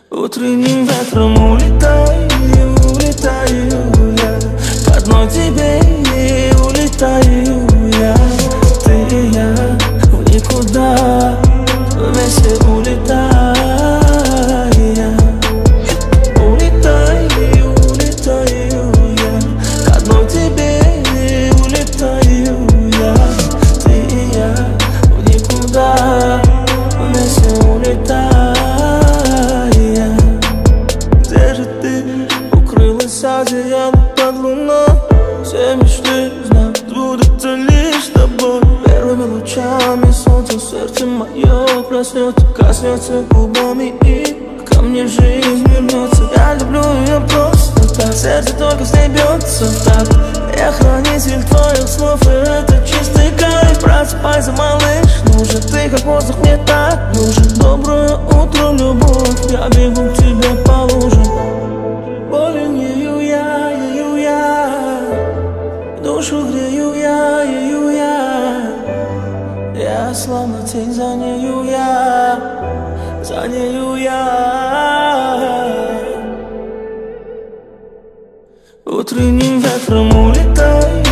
Утренним ветром улетаю, улетаю я к одной тебе, и улетаю я. Ты и я в никуда вместе улетая. Улетаю, улетаю я к одной тебе, и улетаю я. Ты и я в никуда вместе улетая. Одеяло под луной, все мечты, знак, сбудутся лишь с тобой. Первыми лучами солнца сердце мое проснется, коснется губами и ко мне жизнь вернется. Я люблю ее просто так, сердце только с ней бьется так. Я хранитель твоих снов, и это чистый кайф. Просыпайся, малыш, нужен ты, как воздух мне так нужен. Доброе утро, любовь, я бегу к тебе по лужам. Болен ею я, душу грею я, ею я. Я словно тень, за нею я, за нею я. Утренним ветром улетаю,